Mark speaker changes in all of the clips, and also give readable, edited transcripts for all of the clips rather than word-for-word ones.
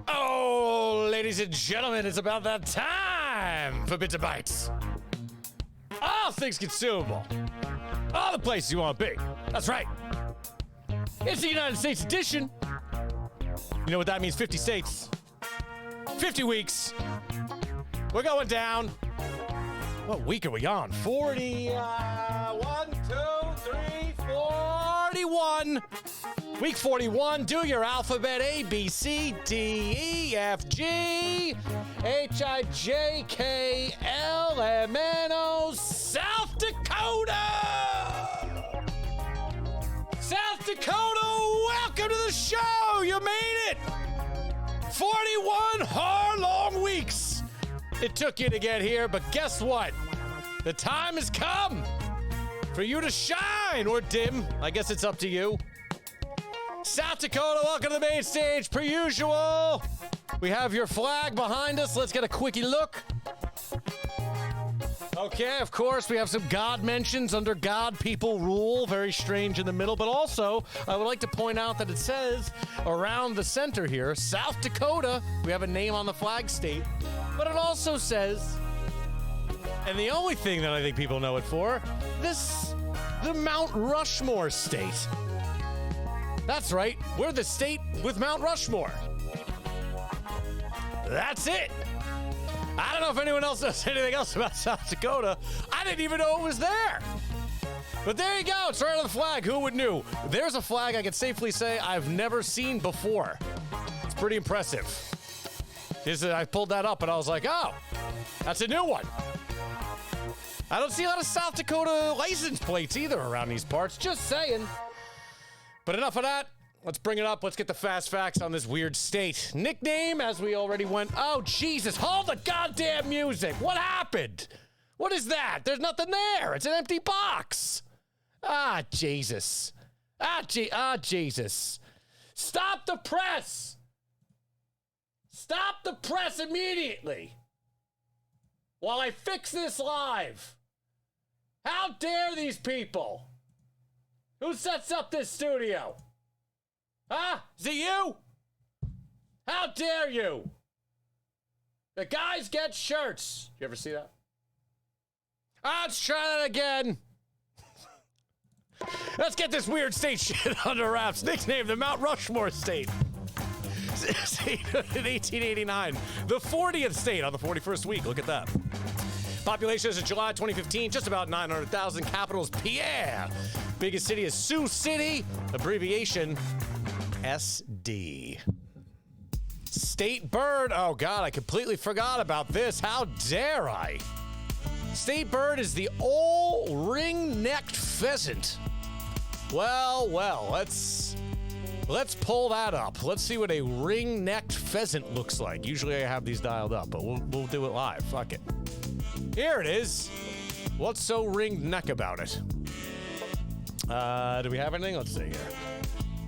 Speaker 1: Oh, ladies and gentlemen, it's about that time for Bits and Bytes. All things consumable. All the places you want to be. That's right. It's the United States edition. You know what that means? 50 states. 50 weeks. We're going down. What week are we on? 41. Week 41. Do your alphabet. A, B, C, D, E, F, G, H, I, J, K, L, M, N, O, South Dakota. South Dakota, welcome to the show. You made it. 41 hard, long weeks it took you to get here, but guess what? The time has come for you to shine or dim. I guess it's up to you. South Dakota, welcome to the main stage. Per usual, we have your flag behind us. Let's get a quickie look. Okay, of course, we have some God mentions under God People Rule. Very strange in the middle. But also, I would like to point out that it says around the center here, South Dakota, we have a name on the flag state. But it also says, and the only thing that I think people know it for, the Mount Rushmore state. That's right, we're the state with Mount Rushmore. That's it. I don't know if anyone else knows anything else about South Dakota. I didn't even know it was there. But there you go. It's right on the flag. Who would knew? There's a flag I can safely say I've never seen before. It's pretty impressive. I pulled that up and I was like, oh, that's a new one. I don't see a lot of South Dakota license plates either around these parts. Just saying. But enough of that. Let's bring it up. Let's get the fast facts on this weird state. Nickname, as we already went. Oh, Jesus. Hold the goddamn music. What happened? What is that? There's nothing there. It's an empty box. Ah, Jesus. Jesus. Stop the press. Stop the press immediately. While I fix this live. How dare these people? Who sets up this studio? Huh? Is it you? How dare you? The guys get shirts. You ever see that? Let's try that again. Let's get this weird state shit under wraps. Nickname the Mount Rushmore state. State in 1889. The 40th state on the 41st week. Look at that. Population as of July 2015, just about 900,000. Capital is Pierre. Biggest city is Sioux City. Abbreviation SD. State bird. Oh, God, I completely forgot about this. How dare I? State bird is the old ring-necked pheasant. Well, let's pull that up. Let's see what a ring-necked pheasant looks like. Usually I have these dialed up, but we'll do it live. Fuck it. Here it is. What's so ring-neck about it? Do we have anything? Let's see here.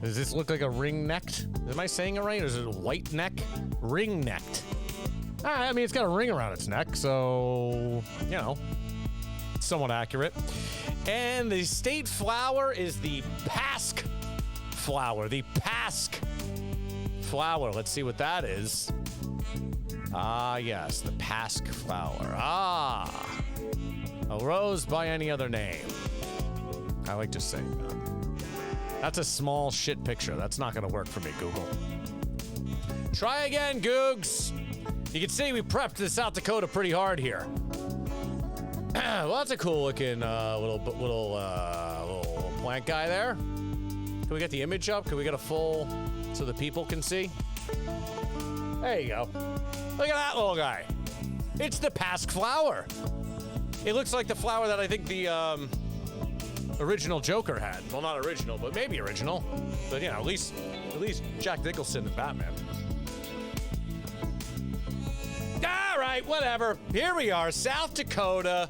Speaker 1: Does this look like a ring-necked? Am I saying it right? Or is it a white neck? Ring-necked. I mean, it's got a ring around its neck, so, you know, somewhat accurate. And the state flower is the Pask flower. The Pask flower. Let's see what that is. Ah, yes, the Pask flower. Ah, a rose by any other name. I like just saying that. That's a small shit picture. That's not going to work for me, Google. Try again, Googs. You can see we prepped the South Dakota pretty hard here. Well, that's a cool looking little plant guy there. Can we get the image up? Can we get a full so the people can see? There you go. Look at that little guy. It's the Pask flower. It looks like the flower that I think the original Joker had. Well, not original, but maybe original. But, you know, at least Jack Nicholson and Batman. All right, whatever. Here we are, South Dakota.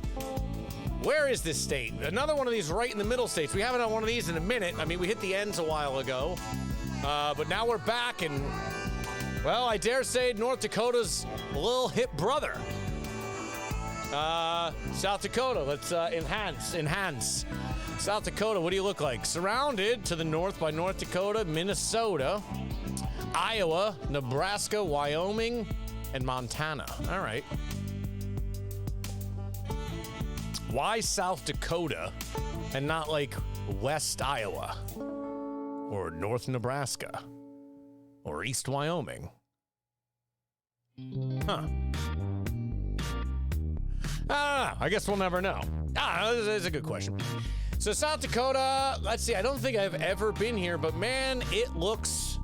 Speaker 1: Where is this state? Another one of these right in the middle states. We haven't had one of these in a minute. I mean, we hit the ends a while ago. But now we're back, and, well, I dare say North Dakota's little hip brother. South Dakota, let's enhance. South Dakota, what do you look like? Surrounded to the north by North Dakota, Minnesota, Iowa, Nebraska, Wyoming, and Montana. All right. Why South Dakota and not like West Iowa or North Nebraska or East Wyoming? Huh. I guess we'll never know. That's a good question. So South Dakota, let's see. I don't think I've ever been here, but man, it looks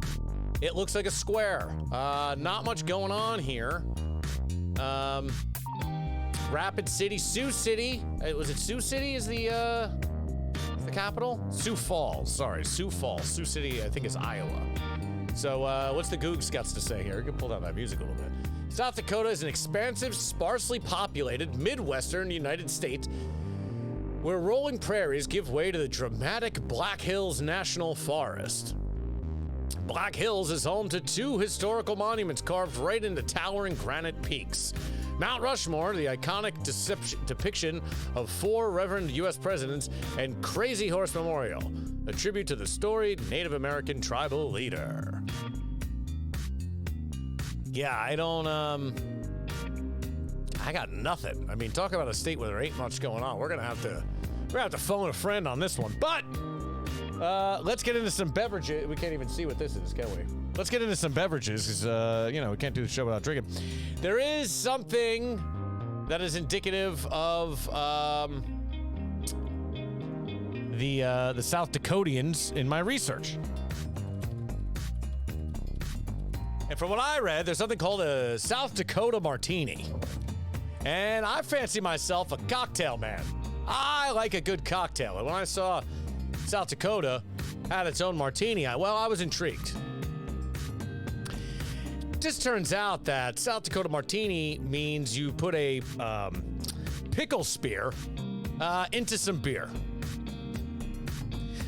Speaker 1: like a square. Not much going on here. Rapid City, Sioux City. Was it Sioux City is the capital? Sioux Falls. Sorry, Sioux Falls. Sioux City, I think, is Iowa. So what's the Goog Scouts to say here? You can pull down that music a little bit. South Dakota is an expansive, sparsely populated Midwestern United States where rolling prairies give way to the dramatic Black Hills National Forest. Black Hills is home to 2 historical monuments carved right into towering granite peaks. Mount Rushmore, the iconic depiction of 4 Reverend U.S. presidents, and Crazy Horse Memorial, a tribute to the storied Native American tribal leader. Yeah, I got nothing. I mean, talk about a state where there ain't much going on. We're gonna have to phone a friend on this one. But let's get into some beverages. We can't even see what this is, can we? Let's get into some beverages, because we can't do the show without drinking. There is something that is indicative of the South Dakotians in my research. And from what I read, there's something called a South Dakota Martini. And I fancy myself a cocktail man. I like a good cocktail. And when I saw South Dakota had its own martini, I was intrigued. Just turns out that South Dakota Martini means you put a pickle spear into some beer.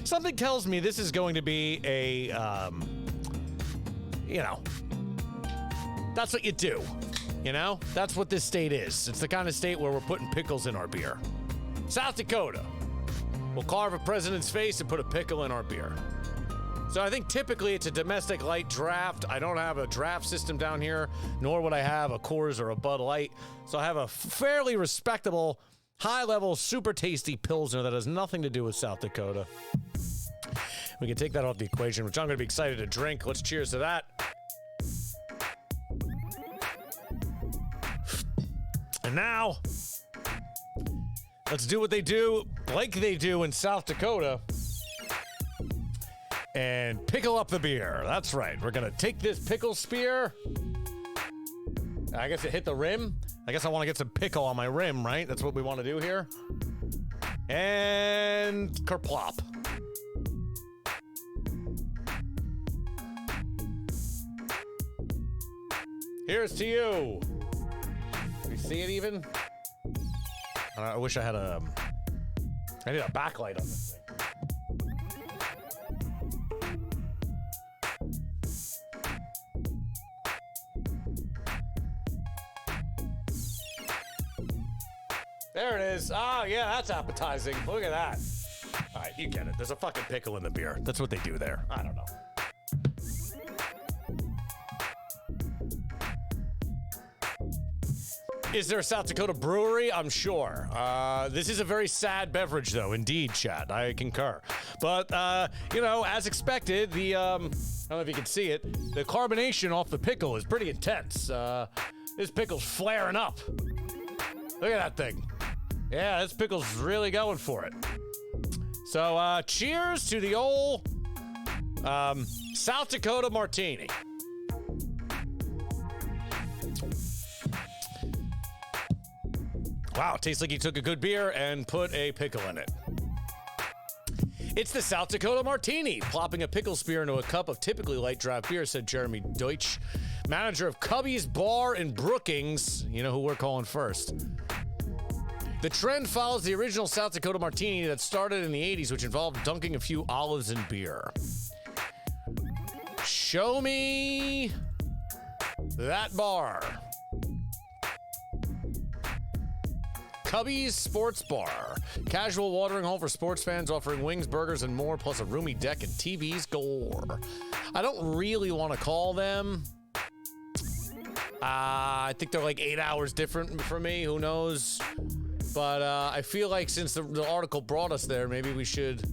Speaker 1: Something tells me this is going to be a, that's what you do. That's what this state is. It's the kind of state where we're putting pickles in our beer. South Dakota. We'll carve a president's face and put a pickle in our beer. So I think typically it's a domestic light draft. I don't have a draft system down here, nor would I have a Coors or a Bud Light. So I have a fairly respectable, high-level, super tasty Pilsner that has nothing to do with South Dakota. We can take that off the equation, which I'm going to be excited to drink. Let's cheers to that. And now, let's do what they do, like they do in South Dakota, and pickle up the beer. That's right. We're going to take this pickle spear. I guess it hit the rim. I guess I want to get some pickle on my rim, right? That's what we want to do here. And kerplop. Here's to you. You see it even? I wish I had I need a backlight on this thing. There it is. Oh, yeah, that's appetizing. Look at that. All right, you get it. There's a fucking pickle in the beer. That's what they do there. I don't know. Is there a South Dakota brewery? I'm sure. This is a very sad beverage, though. Indeed, chat. I concur. But, as expected, the, I don't know if you can see it, the carbonation off the pickle is pretty intense. This pickle's flaring up. Look at that thing. Yeah, this pickle's really going for it. So, cheers to the old South Dakota Martini. Wow, tastes like you took a good beer and put a pickle in it. It's the South Dakota Martini, plopping a pickle spear into a cup of typically light draft beer, said Jeremy Deutsch, manager of Cubby's Bar in Brookings. You know who we're calling first. The trend follows the original South Dakota Martini that started in the 80s, which involved dunking a few olives in beer. Show me that bar. Cubby's Sports Bar. Casual watering hole for sports fans offering wings, burgers, and more, plus a roomy deck and TVs galore. I don't really want to call them. I think they're like 8 hours different from me. Who knows? But I feel like since the article brought us there, maybe we should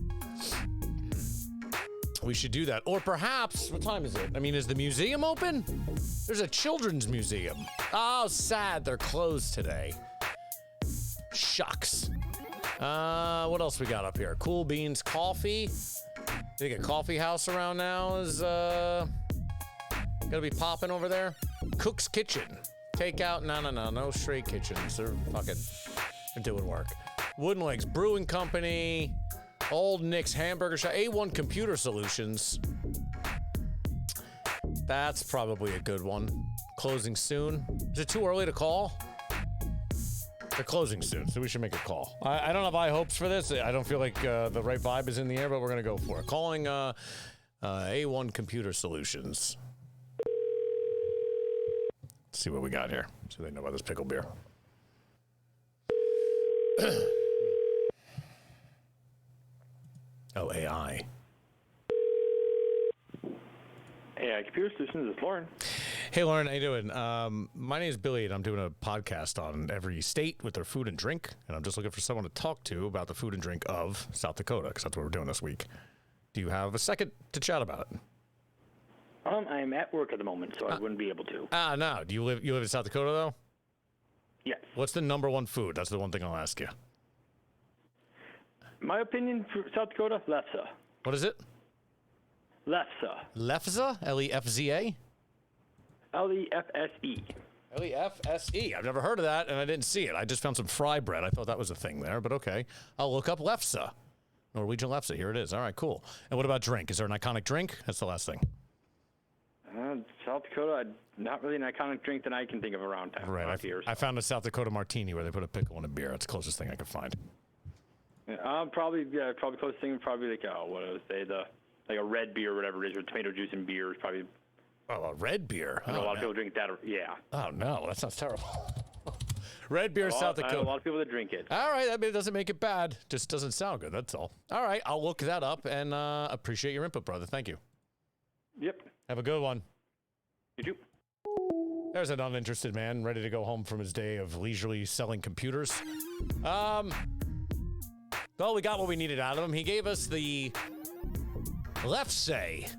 Speaker 1: do that. Or perhaps, what time is it? I mean, is the museum open? There's a children's museum. Oh, sad. They're closed today. Shucks. What else we got up here? Cool Beans Coffee. I think a coffee house around now is gonna be popping over there. Cook's Kitchen. Takeout. No straight kitchens. They're doing work. Wooden Legs Brewing Company. Old Nick's Hamburger Shop. A1 Computer Solutions. That's probably a good one. Closing soon. Is it too early to call? They're closing soon, so we should make a call. I don't have high hopes for this. I don't feel like the right vibe is in the air, but we're going to go for it. Calling A1 Computer Solutions. Let's see what we got here. So they know about this pickle beer. Oh, AI.
Speaker 2: AI Computer Solutions, this is Lauren.
Speaker 1: Hey, Lauren, how you doing? My name is Billy, and I'm doing a podcast on every state with their food and drink, and I'm just looking for someone to talk to about the food and drink of South Dakota, because that's what we're doing this week. Do you have a second to chat about it?
Speaker 2: I'm at work at the moment, so I wouldn't be able to.
Speaker 1: No. Do you live in South Dakota, though?
Speaker 2: Yes.
Speaker 1: What's the number one food? That's the one thing I'll ask you.
Speaker 2: My opinion for South Dakota, lefse.
Speaker 1: What is it?
Speaker 2: Lefse.
Speaker 1: Lefse? L-E-F-Z-A?
Speaker 2: L-E-F-S-E.
Speaker 1: L-E-F-S-E. I've never heard of that, and I didn't see it. I just found some fry bread. I thought that was a thing there, but okay. I'll look up lefse. Norwegian lefse. Here it is. All right, cool. And what about drink? Is there an iconic drink? That's the last thing.
Speaker 2: South Dakota, not really an iconic drink that I can think of around town.
Speaker 1: Right. I found a South Dakota martini where they put a pickle in a beer. That's the closest thing I could find.
Speaker 2: Probably closest thing would probably like what I would say like a red beer or whatever it is, or tomato juice and beer is probably.
Speaker 1: Oh, a red beer.
Speaker 2: I know a lot of people drink that. Yeah.
Speaker 1: Oh no, that sounds terrible. Red beer, South Dakota.
Speaker 2: I know a lot of people that drink it.
Speaker 1: All right, I mean, it doesn't make it bad. Just doesn't sound good. That's all. All right, I'll look that up and appreciate your input, brother. Thank you.
Speaker 2: Yep.
Speaker 1: Have a good one.
Speaker 2: You too.
Speaker 1: There's an uninterested man ready to go home from his day of leisurely selling computers. Well, we got what we needed out of him. He gave us the lefse.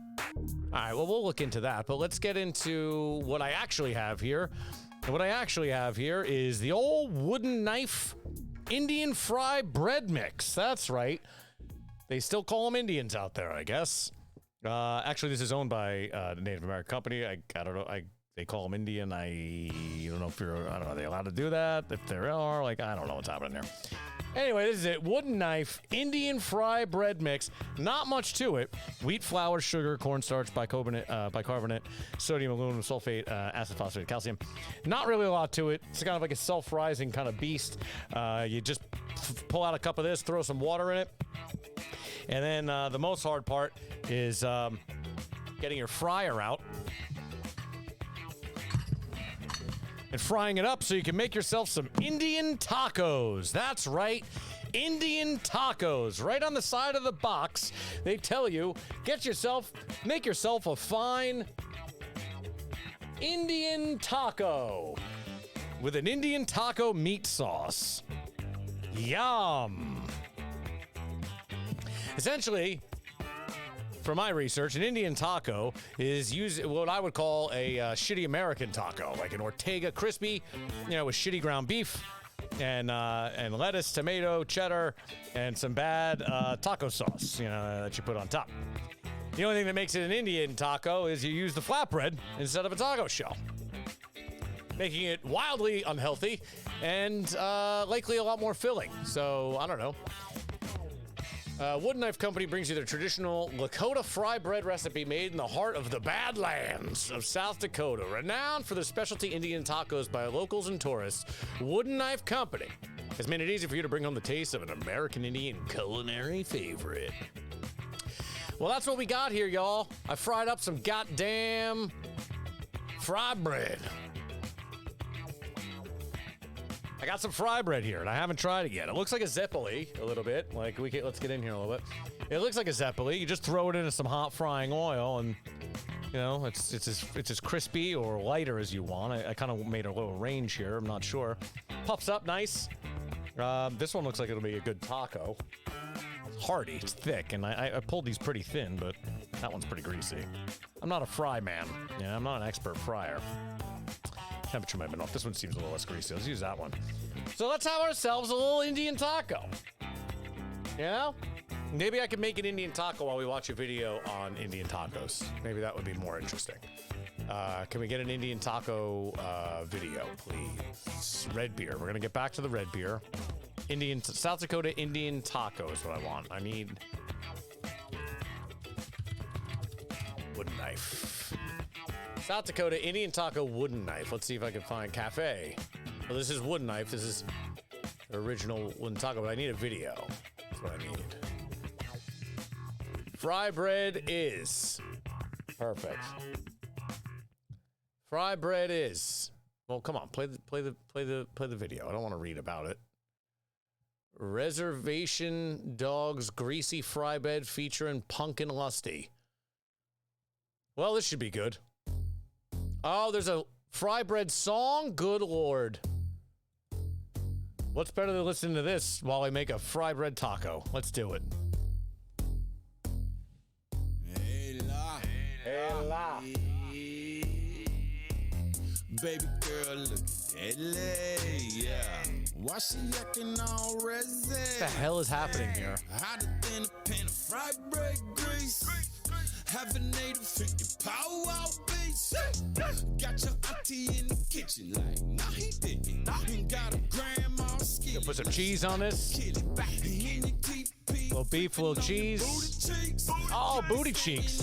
Speaker 1: All right, well, we'll look into that, but let's get into what I actually have here. And what I actually have here is the old wooden knife Indian fry bread mix. That's right. They still call them Indians out there, I guess. Actually, this is owned by a Native American company. I don't know. They call them Indian. I don't know if are they allowed to do that? If they are, I don't know what's happening there. Anyway, this is it. Wooden knife, Indian fry bread mix. Not much to it. Wheat, flour, sugar, cornstarch, bicarbonate, sodium, aluminum sulfate, acid phosphate, calcium. Not really a lot to it. It's kind of like a self-rising kind of beast. You just pull out a cup of this, throw some water in it. And then the most hard part is getting your fryer out and frying it up so you can make yourself some Indian tacos. That's right, Indian tacos. Right on the side of the box, they tell you, make yourself a fine Indian taco with an Indian taco meat sauce. Yum. Essentially, for my research, an Indian taco is what I would call a shitty American taco, like an Ortega crispy, with shitty ground beef and lettuce, tomato, cheddar, and some bad taco sauce, that you put on top. The only thing that makes it an Indian taco is you use the flatbread instead of a taco shell, making it wildly unhealthy and likely a lot more filling. So, I don't know. Wooden Knife Company brings you their traditional Lakota fry bread recipe made in the heart of the Badlands of South Dakota. Renowned for their specialty Indian tacos by locals and tourists, Wooden Knife Company has made it easy for you to bring home the taste of an American Indian culinary favorite. Well, that's what we got here, y'all. I fried up some goddamn fry bread. I got some fry bread here, and I haven't tried it yet. It looks like a Zeppeli a little bit. Like let's get in here a little bit. It looks like a Zeppeli. You just throw it into some hot frying oil, and you know it's as crispy or lighter as you want. I kind of made a little range here. I'm not sure. Puffs up nice. This one looks like it'll be a good taco. It's hearty. It's thick, and I pulled these pretty thin, but that one's pretty greasy. I'm not a fry man. Yeah, I'm not an expert fryer. Temperature might have been off. This one seems a little less greasy. Let's use that one. So let's have ourselves a little Indian taco. You know? Maybe I could make an Indian taco while we watch a video on Indian tacos. Maybe that would be more interesting. Can we get an Indian taco video, please? Red beer. We're going to get back to the red beer. South Dakota Indian taco is what I want. I need wooden knife. South Dakota Indian taco wooden knife. Let's see if I can find cafe. Well, this is wooden knife. This is the original wooden taco, but I need a video. That's what I need. Fry bread is perfect. Fry bread is. Well, come on, play the video. I don't want to read about it. Reservation Dogs Greasy Fry Bread featuring Pumpkin Lusty. Well, this should be good. Oh, there's a fry bread song? Good Lord. What's better than listening to this while I make a fry bread taco? Let's do it.
Speaker 3: Hey, la.
Speaker 1: Hey, la.
Speaker 3: Baby girl, look at that leg, yeah. Why she acting all resin?
Speaker 1: What the hell is happening here?
Speaker 3: Hotter than a pan of fried bread grease. Have a native freaking powwow beats. Got your auntie in the kitchen like, nah, he didn't. And got a grandma skin.
Speaker 1: Gonna put some cheese on this. Little beef, little cheese. Oh, booty cheeks.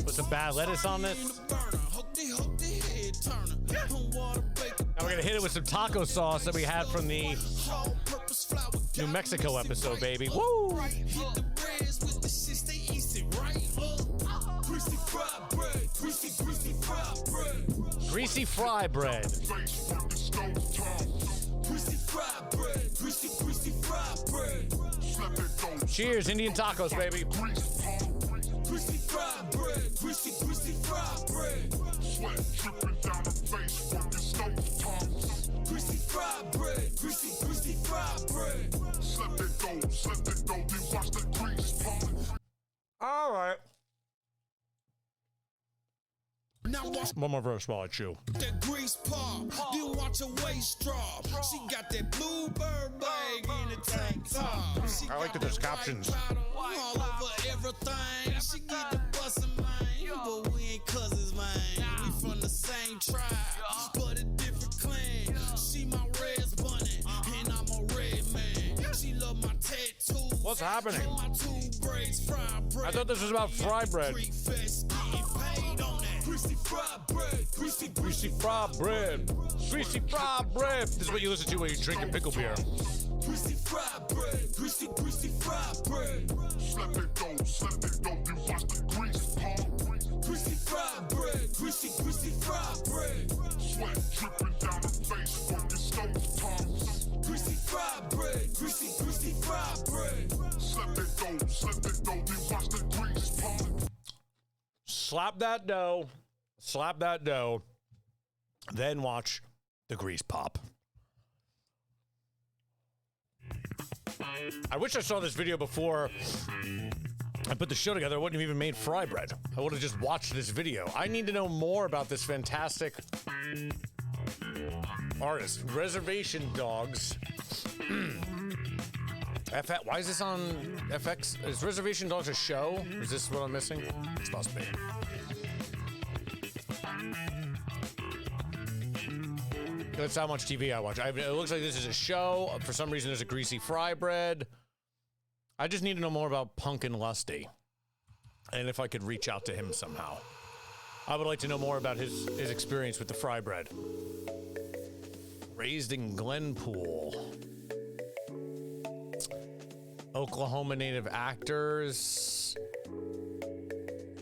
Speaker 1: Put some bad lettuce on this. Now we're gonna hit it with some taco sauce that we had from the New Mexico episode, baby. Woo! Greasy fry bread. Cheers, Indian tacos, baby.
Speaker 3: Greasy fried bread, greasy fried bread. Sweat dripping down her face from the stove tops. Greasy fried bread, greasy fried bread. Let it go, then watch the grease pump.
Speaker 1: All right.
Speaker 3: Now watch
Speaker 1: One more verse while I chew.
Speaker 3: that grease pop, then watch her waist drop. She got that bluebird bag in the tank top.
Speaker 1: I like that there's captions.
Speaker 3: All over everything. She get the bustin', man. But we ain't cousins, man. We from the same tribe, but a different clan. She my red bunny, and I'm a red man. She love my tattoos.
Speaker 1: What's happening?
Speaker 3: My two braids, fried bread.
Speaker 1: I thought this was about fry bread.
Speaker 3: Greasy fried bread,
Speaker 1: Greasy fried bread. Greasy fried bread. This is what you listen to when you're drinking pickle beer.
Speaker 3: greasy fried bread, greasy fried bread. Slap it go, then watch the grease pump. Greasy fried bread, greasy fried bread. Sweat dripping down her face from the stove tops. Greasy fried bread, greasy fried bread. Slap it go, then watch the grease pump.
Speaker 1: Slap that dough, then watch the grease pop. I wish I saw this video before I put the show together. I wouldn't have even made fry bread. I would have just watched this video. I need to know more about this fantastic artist. Reservation Dogs. Why is this on FX? Is Reservation Dogs a show? Is this what I'm missing? This must be. That's how much TV I watch. It looks like this is a show. For some reason, there's a greasy fry bread. I just need to know more about Pumpkin Lusty. And if I could reach out to him somehow. I would like to know more about his experience with the fry bread. Raised in Glenpool. Oklahoma native actors.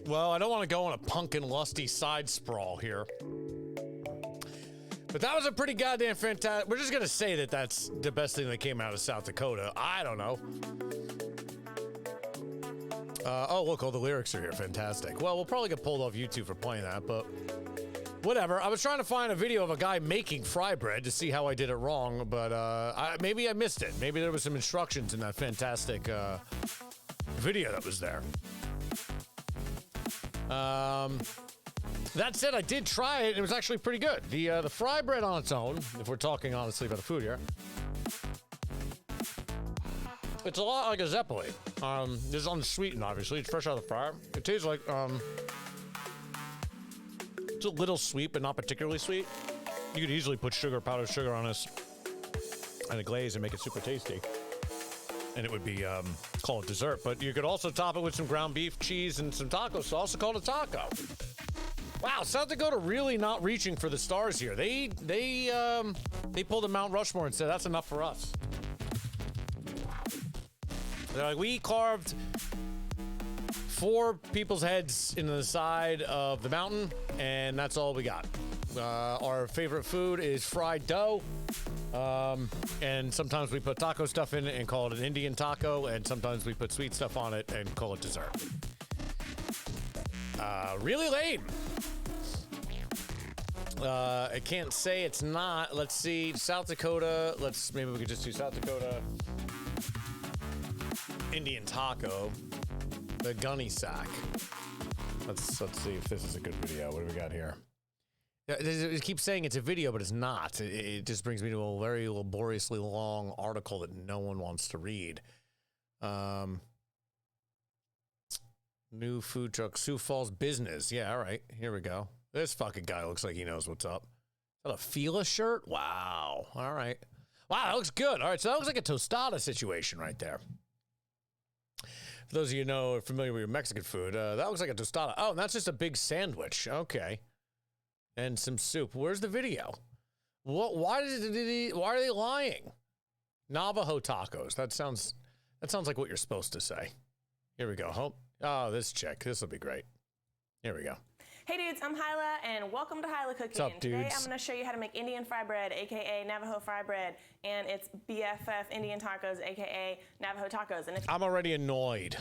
Speaker 1: Well, I don't want to go on a Pumpkin Lusty side sprawl here. But that was a pretty goddamn fantastic. We're just gonna say that that's the best thing that came out of South Dakota. I don't know. Oh, look, all the lyrics are here. Fantastic. Well, we'll probably get pulled off YouTube for playing that, but whatever. I was trying to find a video of a guy making fry bread to see how I did it wrong, but maybe I missed it. Maybe there was some instructions in that fantastic video that was there. That said, I did try it, and it was actually pretty good. The fry bread on its own, if we're talking honestly about the food here, it's a lot like a Zeppeli. This is unsweetened, obviously. It's fresh out of the fryer. It tastes like, it's a little sweet, but not particularly sweet. You could easily put powdered sugar on this and a glaze and make it super tasty. And it would be, called dessert. But you could also top it with some ground beef, cheese, and some taco sauce and call it a taco. Wow, South Dakota really not reaching for the stars here. They pulled a Mount Rushmore and said, that's enough for us. They're like, we carved 4 people's heads into the side of the mountain, and that's all we got. Our favorite food is fried dough, and sometimes we put taco stuff in it and call it an Indian taco, and sometimes we put sweet stuff on it and call it dessert. Really lame. I can't say it's not. Let's see, South Dakota. Maybe we could just do South Dakota Indian taco, the gunny sack. Let's see if this is a good video. What do we got here? It keeps saying it's a video, but it's not. It just brings me to a very laboriously long article that no one wants to read. New food truck, Sioux Falls business. Yeah, all right. Here we go. This fucking guy looks like he knows what's up. Is that a Fila shirt? Wow. All right. Wow, that looks good. All right, so that looks like a tostada situation right there. For those of you who are familiar with your Mexican food, that looks like a tostada. Oh, and that's just a big sandwich. Okay. And some soup. Where's the video? What? Why are they lying? Navajo tacos. That sounds like what you're supposed to say. Here we go. Oh, this chick. This will be great. Here we go.
Speaker 4: Hey dudes, I'm Hyla, and welcome to Hyla Cooking.
Speaker 1: What's up,
Speaker 4: Today
Speaker 1: dudes?
Speaker 4: I'm going to show you how to make Indian fry bread, aka Navajo fry bread, and it's BFF Indian tacos, aka Navajo tacos. And if
Speaker 1: I'm already annoyed.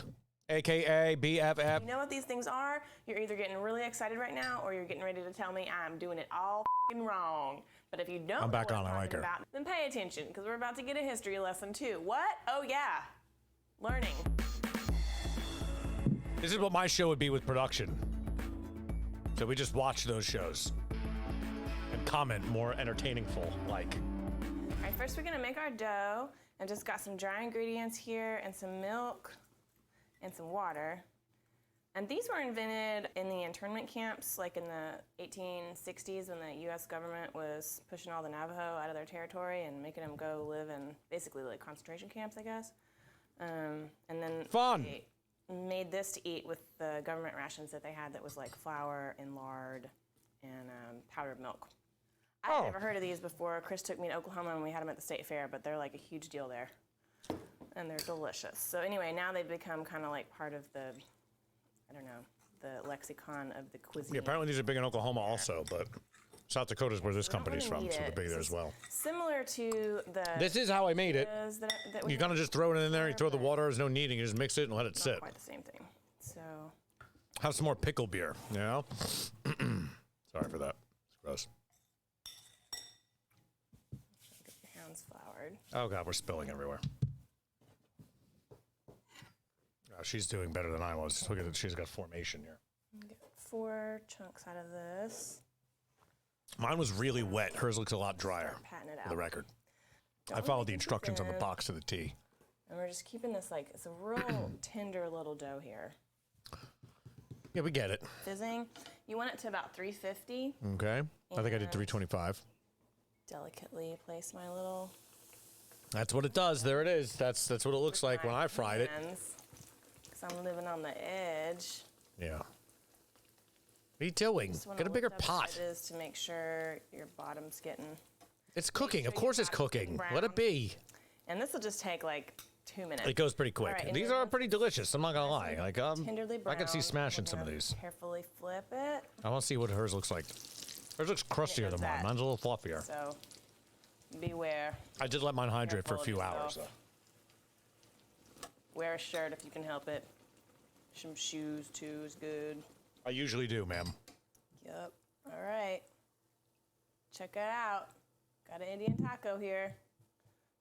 Speaker 1: AKA BFF.
Speaker 4: you know what these things are, you're either getting really excited right now, or you're getting ready to tell me I'm doing it all f***ing wrong. But if you don't
Speaker 1: I'm back
Speaker 4: know
Speaker 1: on,
Speaker 4: what
Speaker 1: I
Speaker 4: I'm
Speaker 1: like
Speaker 4: talking
Speaker 1: her.
Speaker 4: about, then pay attention, because we're about to get a history lesson too. What? Oh yeah, learning.
Speaker 1: This is what my show would be with production. So we just watch those shows and comment more entertainingful like.
Speaker 4: All right, first we're gonna make our dough, and just got some dry ingredients here and some milk and some water. And these were invented in the internment camps, like in the 1860s when the U.S. government was pushing all the Navajo out of their territory and making them go live in basically like concentration camps, I guess. And then
Speaker 1: Fun.
Speaker 4: They made this to eat with the government rations that they had that was like flour and lard and powdered milk. I'd never heard of these before. Chris took me to Oklahoma and we had them at the state fair, but they're like a huge deal there. And they're delicious. So anyway, now they've become kind of like part of the, I don't know, the lexicon of the cuisine.
Speaker 1: Yeah, apparently these are big in Oklahoma also, but South Dakota is where this company's from, so they're big there
Speaker 4: This
Speaker 1: as well.
Speaker 4: is similar to the.
Speaker 1: This is how I made it.
Speaker 4: That we
Speaker 1: You kind of just throw it in there, you throw the water, there's no kneading, you just mix it and let it
Speaker 4: Not
Speaker 1: sit.
Speaker 4: quite the same thing. So.
Speaker 1: Have some more pickle beer, you know? Sorry for that. It's gross.
Speaker 4: Get your hands floured.
Speaker 1: Oh God, we're spilling everywhere. Oh, she's doing better than I was. Look at it, she's got formation here.
Speaker 4: Get 4 chunks out of this.
Speaker 1: Mine was really wet. Hers looks a lot drier,
Speaker 4: Patting it
Speaker 1: for the
Speaker 4: out.
Speaker 1: record. I
Speaker 4: Don't
Speaker 1: followed the
Speaker 4: make it
Speaker 1: instructions on the
Speaker 4: thin.
Speaker 1: box to the T.
Speaker 4: And we're just keeping this like, it's a real tender little dough here.
Speaker 1: Yeah, we get it.
Speaker 4: Fizzing. You want it to about 350.
Speaker 1: Okay. I think I did
Speaker 4: And-
Speaker 1: 325.
Speaker 4: Delicately place my little.
Speaker 1: That's what it does. There it is. That's what it looks like when I fried it.
Speaker 4: Because I'm living on the edge.
Speaker 1: Yeah. What are you doing?
Speaker 4: Just wanna
Speaker 1: Get a bigger
Speaker 4: lift up
Speaker 1: pot.
Speaker 4: the edges to make sure your bottom's getting.
Speaker 1: It's cooking. Of
Speaker 4: sure
Speaker 1: course
Speaker 4: your
Speaker 1: it's
Speaker 4: bottom's
Speaker 1: cooking.
Speaker 4: getting
Speaker 1: Let it
Speaker 4: brown.
Speaker 1: be.
Speaker 4: And this will just take like 2 minutes.
Speaker 1: It goes pretty quick.
Speaker 4: All right, and
Speaker 1: These
Speaker 4: then
Speaker 1: are
Speaker 4: once
Speaker 1: pretty delicious. I'm not gonna lie.
Speaker 4: it's
Speaker 1: Like
Speaker 4: tenderly
Speaker 1: I could see
Speaker 4: brown,
Speaker 1: smashing
Speaker 4: we're
Speaker 1: some of
Speaker 4: gonna
Speaker 1: these.
Speaker 4: Carefully flip it.
Speaker 1: I want to see what hers looks like. Hers looks crustier than mine. Mine's a little fluffier.
Speaker 4: So beware.
Speaker 1: I did let mine hydrate for a few hours, though.
Speaker 4: Wear a shirt if you can help it. Some shoes, too, is good.
Speaker 1: I usually do, ma'am.
Speaker 4: Yep. All right. Check it out. Got an Indian taco here.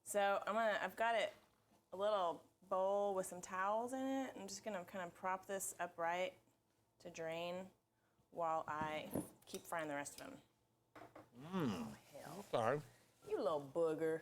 Speaker 4: So I've got it, a little bowl with some towels in it. I'm just gonna kind of prop this upright to drain while I keep frying the rest of them. Oh, hell.
Speaker 1: Sorry.
Speaker 4: You little booger.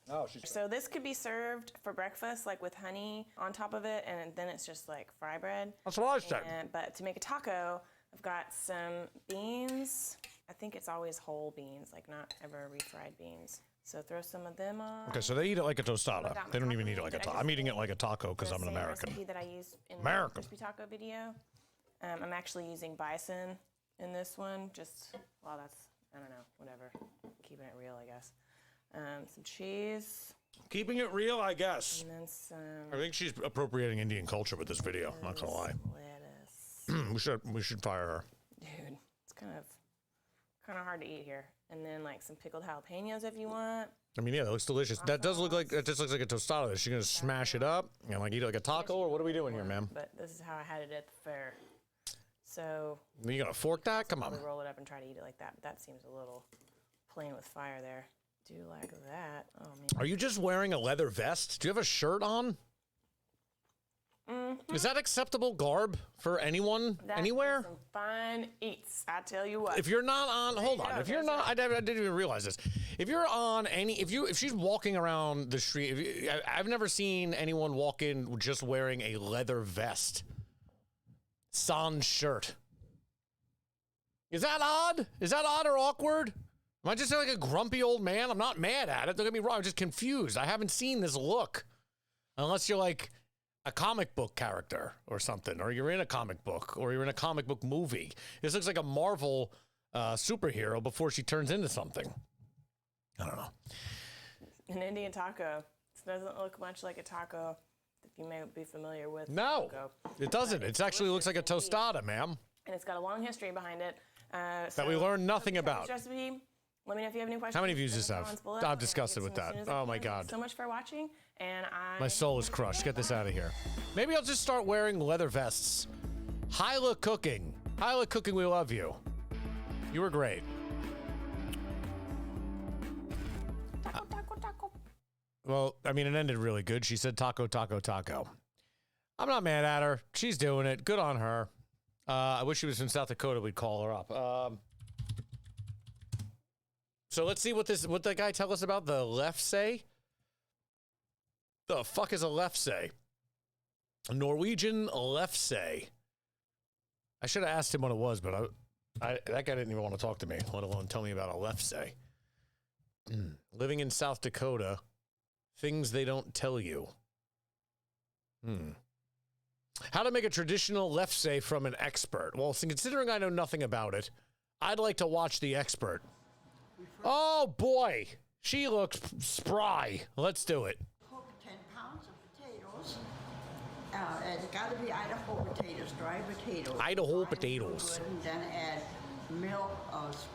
Speaker 1: Oh,
Speaker 4: So this could be served for breakfast, like with honey on top of it, and then it's just like fry bread.
Speaker 1: That's what I said.
Speaker 4: But to make a taco, I've got some beans. I think it's always whole beans, like not ever refried beans. So throw some of them on.
Speaker 1: Okay, so they eat it like a tostada. They don't even eat it like a taco. I'm eating it like a taco because I'm an American.
Speaker 4: Recipe that I used in
Speaker 1: American.
Speaker 4: the crispy taco video. I'm actually using bison in this one. Just, well, that's, I don't know, whatever. Keeping it real, I guess. Some cheese.
Speaker 1: Keeping it real, I guess.
Speaker 4: And then some.
Speaker 1: I think she's appropriating Indian culture with this video. I'm not gonna lie.
Speaker 4: Lettuce.
Speaker 1: we should fire her.
Speaker 4: Dude, it's kind of hard to eat here. And then like some pickled jalapenos if you want.
Speaker 1: I mean, yeah, that looks delicious. That does look like, it just looks like a tostada. Is she gonna smash it up and like eat it like a taco, or what are we doing here, ma'am?
Speaker 4: But this is how I had it at the fair. So.
Speaker 1: You gonna fork that? Come on.
Speaker 4: Roll it up and try to eat it like that. But that seems a little playing with fire there. Do like that. Oh man.
Speaker 1: Are you just wearing a leather vest? Do you have a shirt on?
Speaker 4: Mm-hmm.
Speaker 1: Is that acceptable garb for anyone, anywhere?
Speaker 4: Some fine eats, I tell you what.
Speaker 1: If you're not on, hold on. If you're not, I didn't even realize this. If you're on any, if she's walking around the street, I've never seen anyone walk in just wearing a leather vest, sans shirt. Is that odd? Is that odd or awkward? Am I just like a grumpy old man? I'm not mad at it. Don't get me wrong. I'm just confused. I haven't seen this look. Unless you're like a comic book character or something, or you're in a comic book, or you're in a comic book movie. This looks like a Marvel superhero before she turns into something. I don't know.
Speaker 4: An Indian taco. This doesn't look much like a taco if you may be familiar with.
Speaker 1: No,
Speaker 4: taco.
Speaker 1: It doesn't. It actually looks like a tostada, ma'am.
Speaker 4: And it's got a long history behind it.
Speaker 1: That we learned nothing about.
Speaker 4: Recipe. Let me know if you have any questions.
Speaker 1: How many views does this have? I'm disgusted with that. Oh my God.
Speaker 4: Thanks so much for watching. And
Speaker 1: my soul is crushed. Get this out of here. Maybe I'll just start wearing leather vests. Hyla Cooking. Hyla Cooking, we love you. You were great.
Speaker 4: Taco.
Speaker 1: Well, I mean, it ended really good. She said taco, taco, taco. I'm not mad at her. She's doing it. Good on her. I wish she was from South Dakota. We'd call her up. So let's see what the guy tell us about the left say. The fuck is a left say? A Norwegian left say. I should have asked him what it was, but that guy didn't even want to talk to me, let alone tell me about a left say. Living in South Dakota, things they don't tell you. How to make a traditional left say from an expert. Well, considering I know nothing about it, I'd like to watch the expert. Oh boy, she looks spry. Let's do it.
Speaker 5: Cook 10 pounds of potatoes. It's got to be Idaho potatoes, dry potatoes.
Speaker 1: Idaho potatoes.
Speaker 5: And then add milk,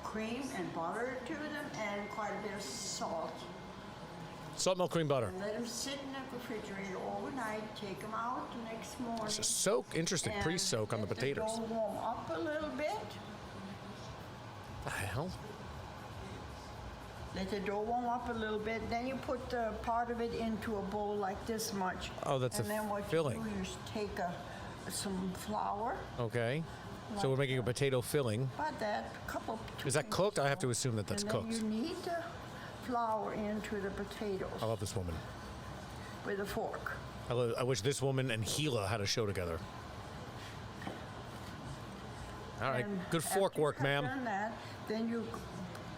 Speaker 5: cream, and butter to them, and quite a bit of salt.
Speaker 1: Salt, milk, cream, butter.
Speaker 5: And let them sit in the refrigerator overnight. Take them out the next morning.
Speaker 1: It's a soak, interesting pre-soak on the potatoes.
Speaker 5: Let the dough warm up a little bit.
Speaker 1: The hell?
Speaker 5: Let the dough warm up a little bit. Then you put part of it into a bowl like this much.
Speaker 1: Oh, that's
Speaker 5: and then what
Speaker 1: filling.
Speaker 5: you do is take some flour.
Speaker 1: Okay. So we're making a potato filling.
Speaker 5: About that, couple.
Speaker 1: Is that cooked? I have to assume that that's
Speaker 5: and
Speaker 1: cooked.
Speaker 5: Then you knead the flour into the potatoes.
Speaker 1: I love this woman.
Speaker 5: With a fork.
Speaker 1: I wish this woman and Gila had a show together. All right,
Speaker 5: And
Speaker 1: good fork
Speaker 5: after
Speaker 1: work,
Speaker 5: you've
Speaker 1: ma'am.
Speaker 5: done that, then you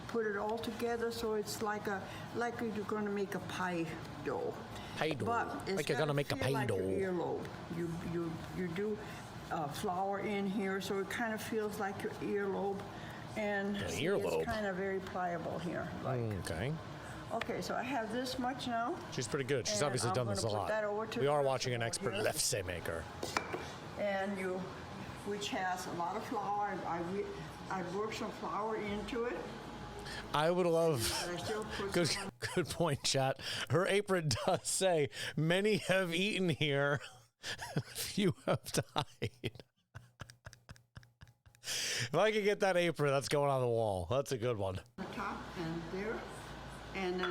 Speaker 5: put it all together so it's like you're going to make a pie dough.
Speaker 1: Pie dough.
Speaker 5: But it's
Speaker 1: Like you're gonna make a
Speaker 5: feel
Speaker 1: pie
Speaker 5: like
Speaker 1: dough.
Speaker 5: Your earlobe. You do flour in here, so it kind of feels like your earlobe, and
Speaker 1: earlobe.
Speaker 5: it's kind of very pliable here. Like.
Speaker 1: Okay.
Speaker 5: Okay, so I have this much now.
Speaker 1: She's pretty good. She's
Speaker 5: And
Speaker 1: obviously
Speaker 5: I'm
Speaker 1: done this a
Speaker 5: gonna put
Speaker 1: lot.
Speaker 5: that over to
Speaker 1: We are
Speaker 5: the
Speaker 1: watching an expert
Speaker 5: here.
Speaker 1: left say maker.
Speaker 5: And you which has a lot of flour. I worked some flour into it.
Speaker 1: I would love.
Speaker 5: But I still put
Speaker 1: Good,
Speaker 5: some
Speaker 1: good point, chat. Her apron does say, "Many have eaten here, few have died." If I could get that apron, that's going on the wall. That's a good one.
Speaker 5: on the top and there. And then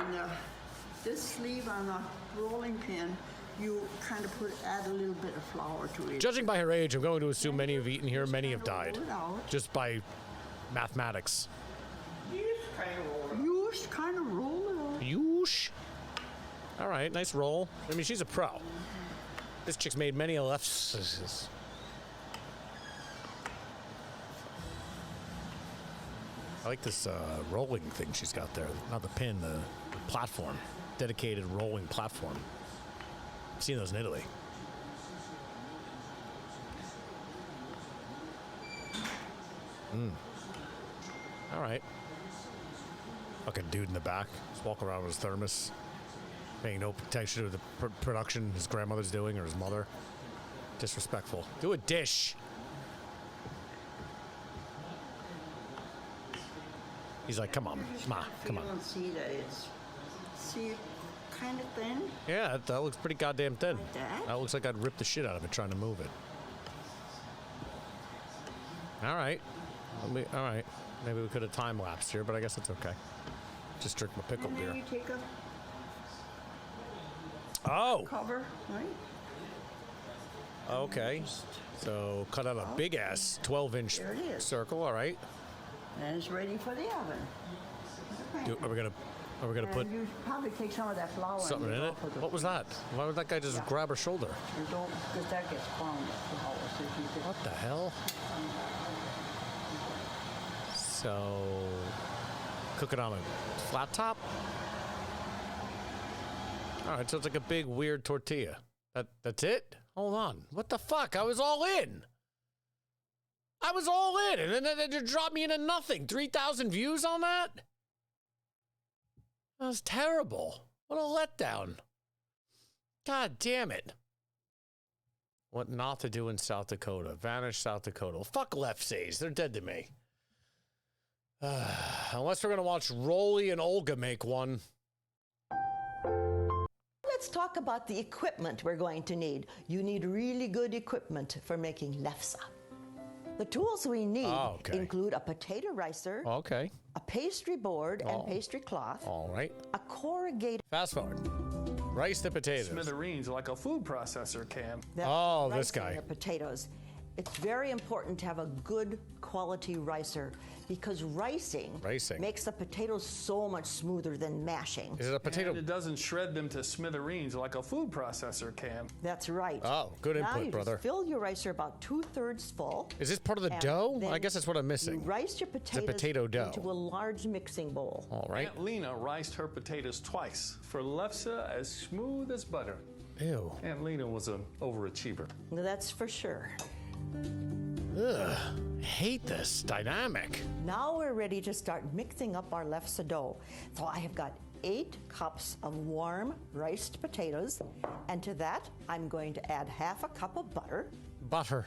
Speaker 5: this sleeve on the rolling pin, you kind of add a little bit of flour to it.
Speaker 1: Judging by her age, I'm going to assume many have eaten here, many have died.
Speaker 5: Roll it out.
Speaker 1: Just by mathematics.
Speaker 5: You just kind of roll it out.
Speaker 1: Yoosh. All right, nice roll. I mean, she's a pro. This chick's made many a lefts. I like this rolling thing she's got there. Not the pin, the platform. Dedicated rolling platform. I've seen those in Italy. All right. Fucking dude in the back. Just walk around with his thermos. Paying no attention to the production his grandmother's doing or his mother. Disrespectful. Do a dish. He's like, come on, Ma, come on.
Speaker 5: You don't see that it's kind of thin.
Speaker 1: Yeah, that looks pretty goddamn thin.
Speaker 5: Like that?
Speaker 1: That looks like I'd rip the shit out of it trying to move it. All right. All right. Maybe we could have time-lapsed here, but I guess it's okay. Just drink my pickle
Speaker 5: And
Speaker 1: beer.
Speaker 5: then you take a
Speaker 1: Oh,
Speaker 5: cover, right?
Speaker 1: okay. So cut out a big-ass 12-inch
Speaker 5: There it is.
Speaker 1: circle, all right.
Speaker 5: And it's ready for the oven. Okay.
Speaker 1: Are we gonna put
Speaker 5: And you probably take some of that flour
Speaker 1: something
Speaker 5: and
Speaker 1: in it?
Speaker 5: off of the-
Speaker 1: What was that? Why would that guy just grab her shoulder?
Speaker 5: And don't, because that gets crumbed. Flour, so if you could-
Speaker 1: What the hell? So, cook it on a flat top? All right, so it's like a big weird tortilla. That's it? Hold on. What the fuck? I was all in. I was all in, and then they dropped me into nothing. 3,000 views on that? That was terrible. What a letdown. God damn it. What not to do in South Dakota. Vanish South Dakota. Well, fuck leftsies. They're dead to me. Unless we're going to watch Rolly and Olga make one.
Speaker 6: Let's talk about the equipment we're going to need. You need really good equipment for making lefse. The tools we need include a potato ricer,
Speaker 1: Okay.
Speaker 6: a pastry board and pastry cloth,
Speaker 1: All right.
Speaker 6: a corrugated
Speaker 1: Fast forward. Rice the potatoes.
Speaker 7: Smithereens like a food processor can.
Speaker 1: Oh, this
Speaker 6: rice in
Speaker 1: guy.
Speaker 6: your potatoes. It's very important to have a good quality ricer because ricing makes the potatoes so much smoother than mashing.
Speaker 1: Is it a potato?
Speaker 7: And it doesn't shred them to smithereens like a food processor can.
Speaker 6: That's right.
Speaker 1: Oh, good
Speaker 6: now
Speaker 1: input,
Speaker 6: you
Speaker 1: brother.
Speaker 6: Just fill your ricer about 2/3 full.
Speaker 1: Is this part of the
Speaker 6: and
Speaker 1: dough?
Speaker 6: then
Speaker 1: I guess that's what I'm
Speaker 6: You
Speaker 1: missing.
Speaker 6: rice your
Speaker 1: It's a
Speaker 6: potatoes
Speaker 1: potato dough.
Speaker 6: into a large mixing bowl.
Speaker 1: All right.
Speaker 7: Aunt Lena riced her potatoes twice for lefse as smooth as butter.
Speaker 1: Ew.
Speaker 7: Aunt Lena was an overachiever.
Speaker 6: That's for sure.
Speaker 1: Ugh. Hate this dynamic.
Speaker 6: Now we're ready to start mixing up our lefse dough. So I have got 8 cups of warm riced potatoes, and to that I'm going to add half a cup of butter
Speaker 1: Butter.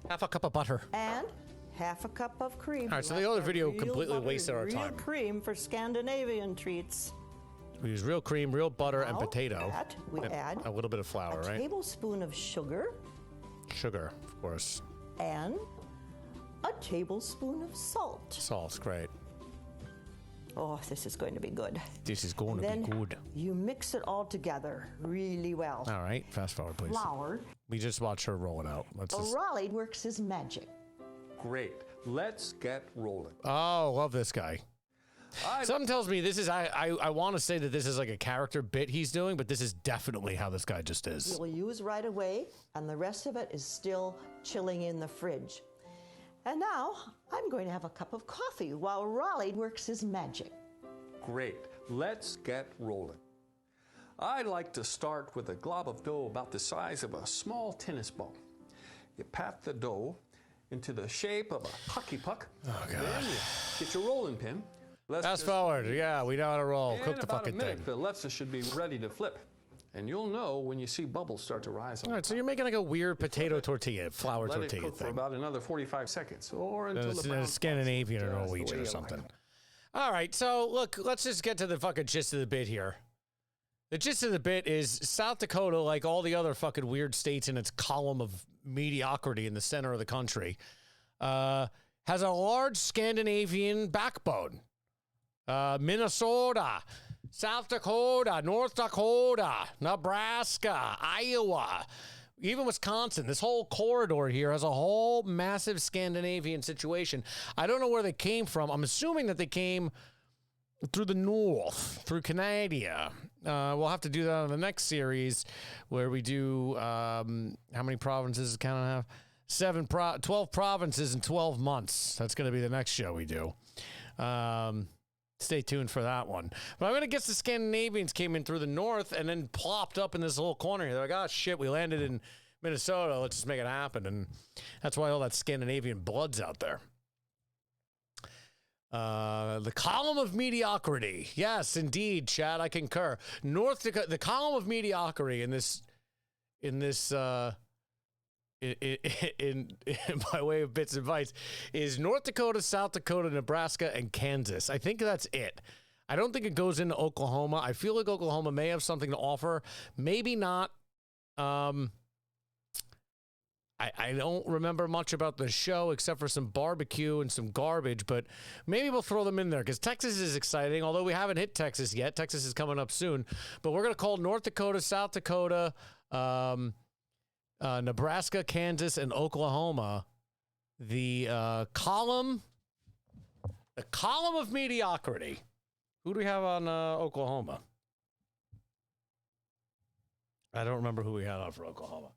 Speaker 1: Half a cup of butter.
Speaker 6: and half a cup of cream.
Speaker 1: All right, so
Speaker 6: We
Speaker 1: the
Speaker 6: like
Speaker 1: other video
Speaker 6: real
Speaker 1: completely
Speaker 6: butter,
Speaker 1: wasted our
Speaker 6: real
Speaker 1: time.
Speaker 6: cream for Scandinavian treats.
Speaker 1: We use real cream, real butter, and
Speaker 6: Now,
Speaker 1: potato.
Speaker 6: that we
Speaker 1: And
Speaker 6: add
Speaker 1: a little bit of flour,
Speaker 6: a
Speaker 1: right?
Speaker 6: tablespoon of sugar
Speaker 1: Sugar, of course.
Speaker 6: and a tablespoon of salt.
Speaker 1: Salt's great.
Speaker 6: Oh, this is going to be good.
Speaker 1: This is going to
Speaker 6: Then
Speaker 1: be good.
Speaker 6: you mix it all together really well.
Speaker 1: All right, fast forward, please.
Speaker 6: Flour.
Speaker 1: We just watched her roll it out. Let's just...
Speaker 6: Raleigh works his magic.
Speaker 8: Great. Let's get rolling.
Speaker 1: Oh, love this guy. Something tells me this is, I want to say that this is like a character bit he's doing, but this is definitely how this guy just is.
Speaker 6: We'll use right away, and the rest of it is still chilling in the fridge. And now I'm going to have a cup of coffee while Raleigh works his magic.
Speaker 8: Great. Let's get rolling.
Speaker 7: I like to start with a glob of dough about the size of a small tennis ball. You pat the dough into the shape of a hockey puck.
Speaker 1: Oh, God.
Speaker 7: Then you get your rolling pin.
Speaker 1: Fast forward. Yeah, we know how to roll.
Speaker 7: In
Speaker 1: Cook the
Speaker 7: about
Speaker 1: fucking
Speaker 7: a minute,
Speaker 1: thing.
Speaker 7: the lefse should be ready to flip. And you'll know when you see bubbles start to rise.
Speaker 1: All right, so you're making like a weird potato tortilla, flour
Speaker 7: Let
Speaker 1: tortilla
Speaker 7: it cook
Speaker 1: thing.
Speaker 7: for about another 45 seconds, or until
Speaker 1: It's
Speaker 7: the brown
Speaker 1: Scandinavian or
Speaker 7: spots just the
Speaker 1: Norwegian
Speaker 7: way
Speaker 1: or
Speaker 7: you
Speaker 1: something.
Speaker 7: like it.
Speaker 1: All right, so look, let's just get to the fucking gist of the bit here. The gist of the bit is South Dakota, like all the other fucking weird states in its column of mediocrity in the center of the country, has a large Scandinavian backbone. Minnesota, South Dakota, North Dakota, Nebraska, Iowa, even Wisconsin. This whole corridor here has a whole massive Scandinavian situation. I don't know where they came from. I'm assuming that they came through the north, through Canada. We'll have to do that on the next series where we do, how many provinces does Canada have? 12 provinces in 12 months. That's going to be the next show we do. Stay tuned for that one. But I'm going to guess the Scandinavians came in through the north and then plopped up in this little corner here. They're like, oh, shit, we landed in Minnesota. Let's just make it happen. And that's why all that Scandinavian blood's out there. The column of mediocrity. Yes, indeed, Chad, I concur. North Dakota, the column of mediocrity in by way of bits and bytes is North Dakota, South Dakota, Nebraska, and Kansas. I think that's it. I don't think it goes into Oklahoma. I feel like Oklahoma may have something to offer. Maybe not. I don't remember much about the show except for some barbecue and some garbage, but maybe we'll throw them in there because Texas is exciting, although we haven't hit Texas yet. Texas is coming up soon, but we're going to call North Dakota, South Dakota, Nebraska, Kansas, and Oklahoma the column of mediocrity. Who do we have on Oklahoma? I don't remember who we had on for Oklahoma.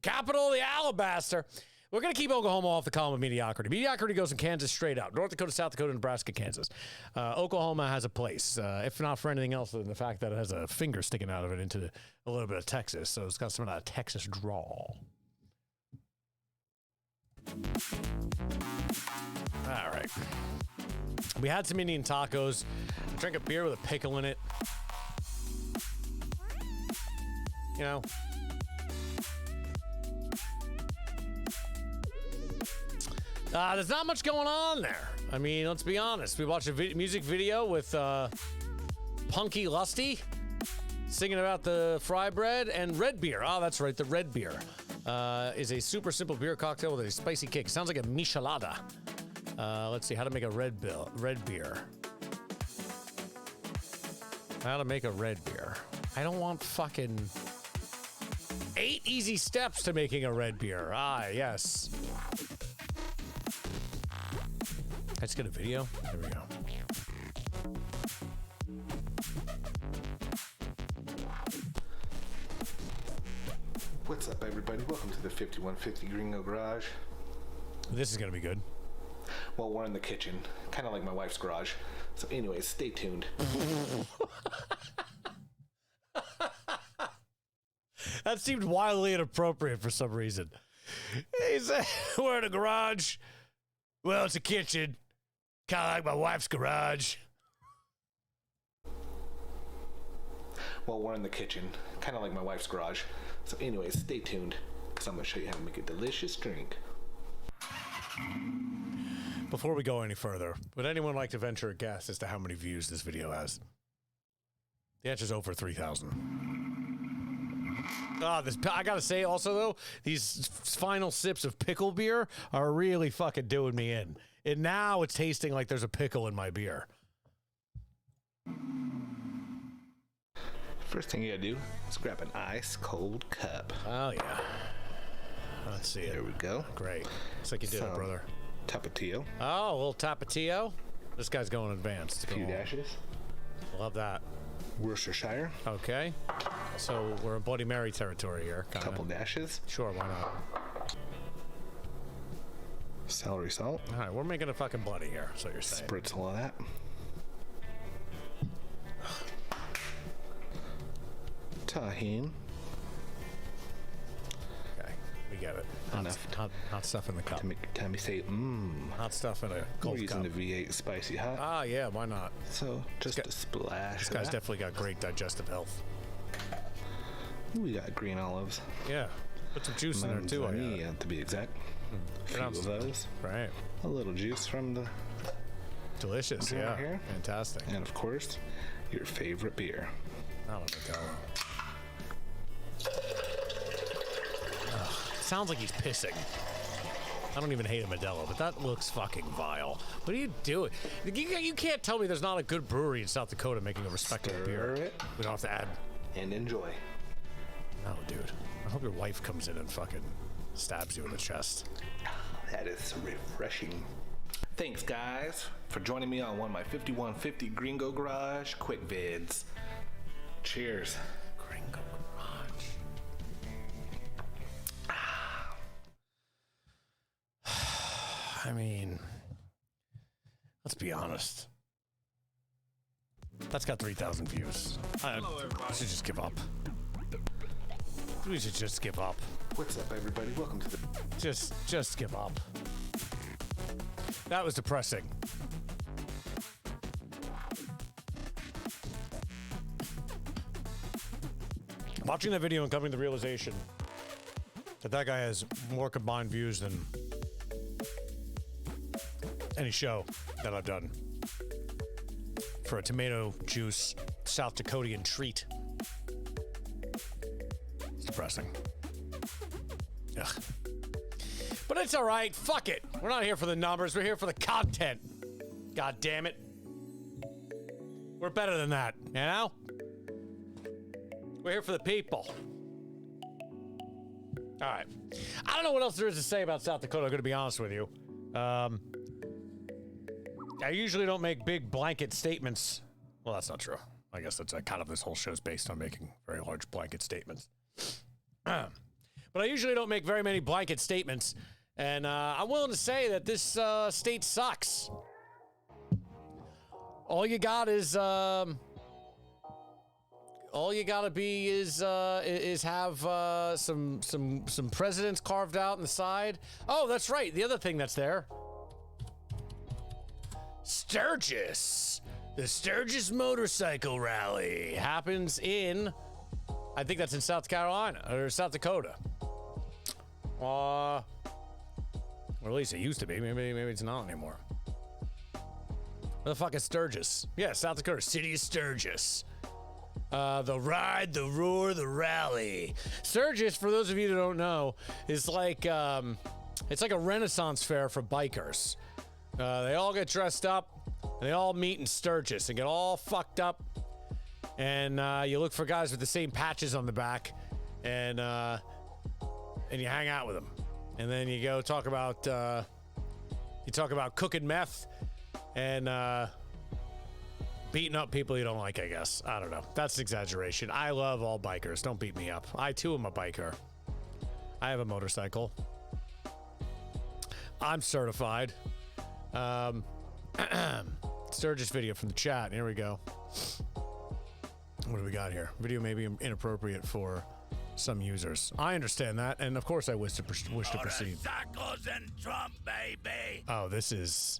Speaker 1: Capital of the Alabaster. We're going to keep Oklahoma off the column of mediocrity. Mediocrity goes in Kansas straight out. North Dakota, South Dakota, Nebraska, Kansas. Oklahoma has a place, if not for anything else than the fact that it has a finger sticking out of it into a little bit of Texas. So it's got some of that Texas drawl. All right. We had some Indian tacos. Drank a beer with a pickle in it. You know. There's not much going on there. I mean, let's be honest. We watched a music video with Punky Lusty singing about the fry bread and red beer. Oh, that's right. The red beer is a super simple beer cocktail with a spicy kick. Sounds like a michelada. Let's see how to make a red beer. How to make a red beer. I don't want fucking 8 easy steps to making a red beer. Ah, yes. Let's get a video. There we go.
Speaker 9: What's up, everybody? Welcome to the 5150 Gringo Garage.
Speaker 1: This is going to be good.
Speaker 9: Well, we're in the kitchen, kind of like my wife's garage. So anyways, stay tuned.
Speaker 1: That seemed wildly inappropriate for some reason. He said, we're in a garage. Well, it's a kitchen. Kind of like my wife's garage.
Speaker 9: Well, we're in the kitchen, kind of like my wife's garage. So anyways, stay tuned, because I'm going to show you how to make a delicious drink.
Speaker 1: Before we go any further, would anyone like to venture a guess as to how many views this video has? The answer is over 3,000. I gotta say also though, these final sips of pickle beer are really fucking doing me in. And now it's tasting like there's a pickle in my beer.
Speaker 9: First thing you gotta do is grab an ice cold cup.
Speaker 1: Oh yeah. Let's see it.
Speaker 9: There we go.
Speaker 1: Great. Looks like you did it, brother.
Speaker 9: Tapatio.
Speaker 1: Oh, a little Tapatio. This guy's going advanced.
Speaker 9: A few dashes.
Speaker 1: Love that.
Speaker 9: Worcestershire.
Speaker 1: Okay. So we're in Bloody Mary territory here.
Speaker 9: A couple dashes.
Speaker 1: Sure, why not?
Speaker 9: Celery salt.
Speaker 1: All right, we're making a fucking bloody here, so you're saying.
Speaker 9: Spritzel of that. Tahini.
Speaker 1: Okay, we get it.
Speaker 9: Enough.
Speaker 1: Hot stuff in the cup.
Speaker 9: To make your tummy say, mmm.
Speaker 1: Hot stuff in a cold
Speaker 9: We're
Speaker 1: cup.
Speaker 9: using the V8 Spicy Hot.
Speaker 1: Ah, yeah, why not?
Speaker 9: So just a splash.
Speaker 1: This guy's definitely got great digestive health.
Speaker 9: We got green olives.
Speaker 1: Yeah. Put some juice in there too.
Speaker 9: Manzanilla, to be exact. A few of those.
Speaker 1: Right.
Speaker 9: A little juice from the...
Speaker 1: Delicious, yeah.
Speaker 9: Here.
Speaker 1: Fantastic.
Speaker 9: And of course, your favorite beer.
Speaker 1: Not a Modelo. Sounds like he's pissing. I don't even hate a Modelo, but that looks fucking vile. What are you doing? You can't tell me there's not a good brewery in South Dakota making a respectable beer.
Speaker 9: It.
Speaker 1: We don't have to add.
Speaker 9: And enjoy.
Speaker 1: No, dude. I hope your wife comes in and fucking stabs you in the chest.
Speaker 9: That is refreshing. Thanks, guys, for joining me on one of my 5150 Gringo Garage quick vids. Cheers.
Speaker 1: Gringo Garage. I mean, let's be honest. That's got 3,000 views.
Speaker 3: Hello, everybody.
Speaker 1: We should just give up. We should just give up.
Speaker 9: What's up, everybody? Welcome to the...
Speaker 1: Just give up. That was depressing. Watching that video and coming to the realization that guy has more combined views than any show that I've done for a tomato juice South Dakotian treat. It's depressing. Ugh. But it's all right. Fuck it. We're not here for the numbers. We're here for the content. God damn it. We're better than that, you know? We're here for the people. All right. I don't know what else there is to say about South Dakota, I'm going to be honest with you. I usually don't make big blanket statements. Well, that's not true. I guess that's kind of this whole show's based on making very large blanket statements. But I usually don't make very many blanket statements. And I'm willing to say that this state sucks. All you got is... all you gotta be is have some presidents carved out on the side. Oh, that's right. The other thing that's there. Sturgis. The Sturgis Motorcycle Rally happens in, I think that's in South Carolina or South Dakota. Or at least it used to be. Maybe it's not anymore. Where the fuck is Sturgis? Yeah, South Dakota. City of Sturgis. The ride, the roar, the rally. Sturgis, for those of you that don't know, is like it's like a Renaissance fair for bikers. They all get dressed up, and they all meet in Sturgis and get all fucked up. And you look for guys with the same patches on the back, and you hang out with them. And then you go talk about cooking meth and beating up people you don't like, I guess. I don't know. That's exaggeration. I love all bikers. Don't beat me up. I, too, am a biker. I have a motorcycle. I'm certified. Sturgis video from the chat. Here we go. What do we got here? Video may be inappropriate for some users. I understand that, and of course I wish to proceed.
Speaker 3: And Trump, baby.
Speaker 1: Oh, this is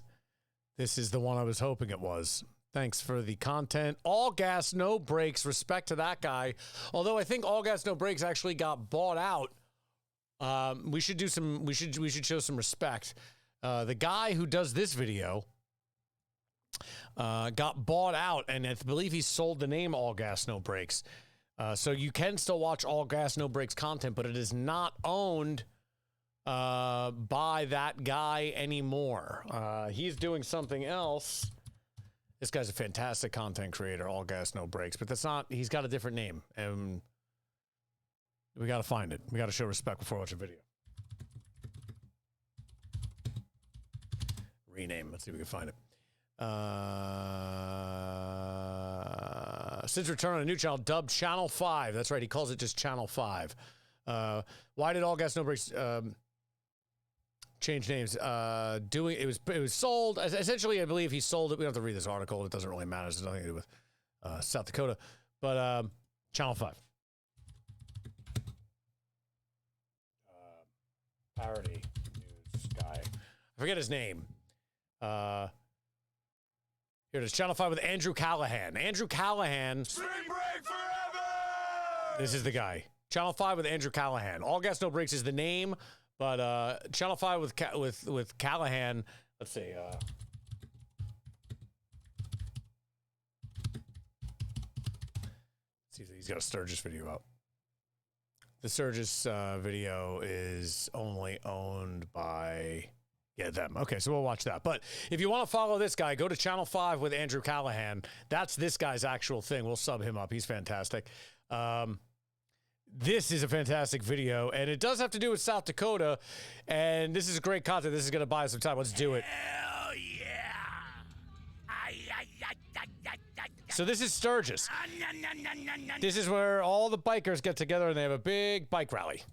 Speaker 1: the one I was hoping it was. Thanks for the content. All gas, no brakes. Respect to that guy. Although I think all gas, no brakes actually got bought out. We should show some respect. The guy who does this video got bought out, and I believe he sold the name All Gas, No Brakes. So you can still watch All Gas, No Brakes content, but it is not owned by that guy anymore. He's doing something else. This guy's a fantastic content creator, All Gas, No Brakes, but that's not, he's got a different name, and we got to find it. We got to show respect before watching a video. Rename. Let's see if we can find it. Since return on a new channel dubbed Channel 5. That's right. He calls it just Channel 5. Why did All Gas No Brakes change names? It was sold. Essentially, I believe he sold it. We don't have to read this article. It doesn't really matter. It's nothing to do with South Dakota. But Channel 5. Parody news guy. I forget his name. Here it is, Channel 5 with Andrew Callahan. Andrew Callahan.
Speaker 3: Spring break forever!
Speaker 1: This is the guy. Channel 5 with Andrew Callahan. All Gas No Breaks is the name, but Channel 5 with Callahan. Let's see. See if he's got a Sturgis video up. The Sturgis video is only owned by them. Okay, so we'll watch that. But if you want to follow this guy, go to Channel 5 with Andrew Callahan. That's this guy's actual thing. We'll sub him up. He's fantastic. This is a fantastic video, and it does have to do with South Dakota, and this is great content. This is going to buy us some time. Let's do it.
Speaker 3: Hell yeah!
Speaker 1: So this is Sturgis. This is where all the bikers get together, and they have a big bike rally.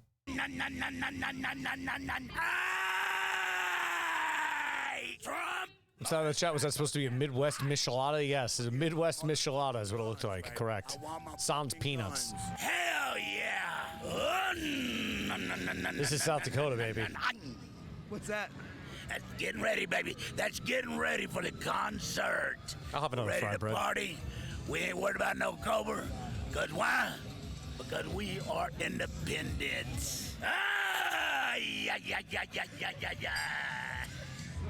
Speaker 1: Inside the chat, was that supposed to be a Midwest Michelada? Yes, it's a Midwest Michelada is what it looked like. Correct. Sans peanuts.
Speaker 3: Hell yeah!
Speaker 1: This is South Dakota, baby.
Speaker 10: What's that?
Speaker 3: That's getting ready, baby. That's getting ready for the concert.
Speaker 1: I'll have another
Speaker 3: ready
Speaker 1: fried
Speaker 3: to
Speaker 1: bread.
Speaker 3: Party. We ain't worried about no Cobra. Because why? Because we are independents. Ah, yeah, yeah, yeah, yeah, yeah, yeah, yeah.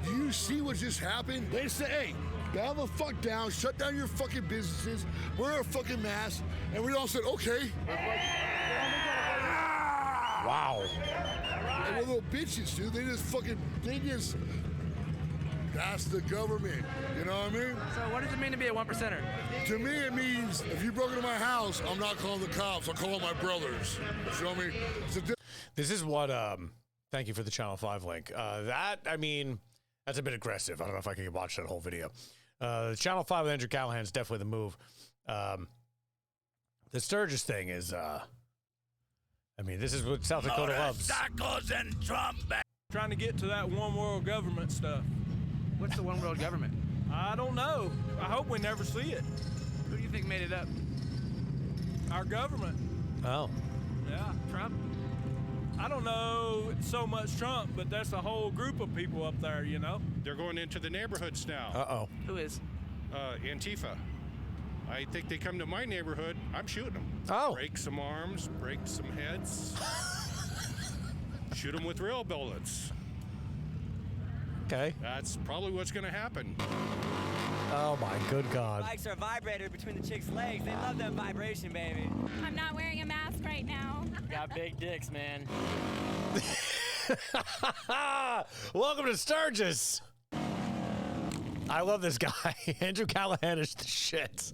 Speaker 11: Do you see what just happened? They say, hey, dial the fuck down, shut down your fucking businesses, wear a fucking mask, and we all said, okay.
Speaker 1: Wow.
Speaker 11: And we're little bitches, dude. That's the government. You know what I mean?
Speaker 10: So what does it mean to be a 1%er?
Speaker 11: To me, it means if you broke into my house, I'm not calling the cops. I'm calling my brothers. You feel me?
Speaker 1: This is what, thank you for the Channel 5 link. That's a bit aggressive. I don't know if I can watch that whole video. Channel 5 with Andrew Callahan is definitely the move. The Sturgis thing is, this is what South Dakota loves.
Speaker 3: Motorcycles and Trump.
Speaker 10: Trying to get to that one world government stuff. What's the one world government? I don't know. I hope we never see it. Who do you think made it up? Our government.
Speaker 1: Oh.
Speaker 10: Yeah, Trump. I don't know so much Trump, but that's a whole group of people up there, you know?
Speaker 12: They're going into the neighborhoods now.
Speaker 1: Uh-oh.
Speaker 10: Who is?
Speaker 12: Antifa. I think they come to my neighborhood, I'm shooting them.
Speaker 1: Oh.
Speaker 12: Break some arms, break some heads. Shoot them with real bullets.
Speaker 1: Okay.
Speaker 12: That's probably what's going to happen.
Speaker 1: Oh, my good God.
Speaker 13: Bikes are a vibrator between the chicks' legs. They love that vibration, baby.
Speaker 14: I'm not wearing a mask right now.
Speaker 13: Got big dicks, man.
Speaker 1: Welcome to Sturgis. I love this guy. Andrew Callahan is the shit.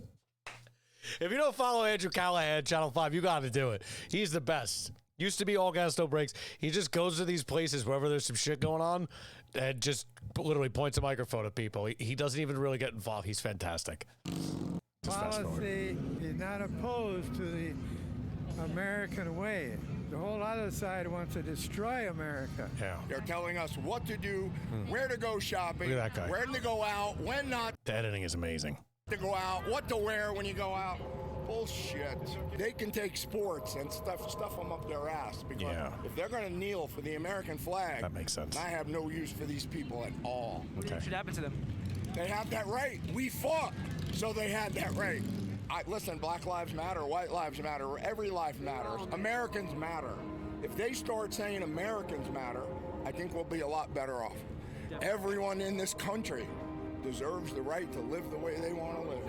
Speaker 1: If you don't follow Andrew Callahan, Channel 5, you got to do it. He's the best. Used to be All Gas No Breaks. He just goes to these places wherever there's some shit going on and just literally points a microphone at people. He doesn't even really get involved. He's fantastic.
Speaker 15: Policy is not opposed to the American way. The whole other side wants to destroy America.
Speaker 1: Yeah.
Speaker 11: They're telling us what to do, where to go shopping,
Speaker 1: Look at that guy.
Speaker 11: where to go out, when not
Speaker 1: The editing is amazing.
Speaker 11: to go out, what to wear when you go out. Bullshit. They can take sports and stuff them up their ass because if they're going to kneel for the American flag,
Speaker 1: that makes sense.
Speaker 11: I have no use for these people at all.
Speaker 10: What should happen to them?
Speaker 11: They have that right. We fought, so they had that right. Listen, Black Lives Matter, White Lives Matter, every life matters. Americans matter. If they start saying Americans matter, I think we'll be a lot better off. Everyone in this country deserves the right to live the way they want to live.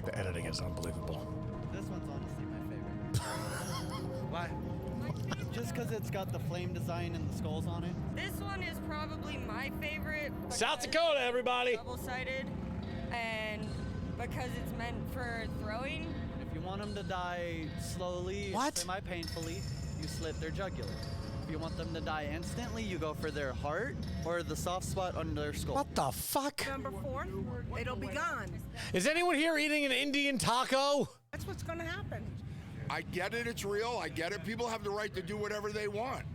Speaker 1: The editing is unbelievable.
Speaker 16: This one's honestly my favorite. Why? Just because it's got the flame design and the skulls on it.
Speaker 17: This one is probably my favorite.
Speaker 1: South Dakota, everybody.
Speaker 17: Double-sided, and because it's meant for throwing.
Speaker 16: If you want them to die slowly, semi-painfully, you slit their jugular. If you want them to die instantly, you go for their heart or the soft spot under their skull.
Speaker 1: What the fuck?
Speaker 18: November 4th, it'll be gone.
Speaker 1: Is anyone here eating an Indian taco?
Speaker 18: That's what's going to happen.
Speaker 11: I get it, it's real, I get it. People have the right to do whatever they want.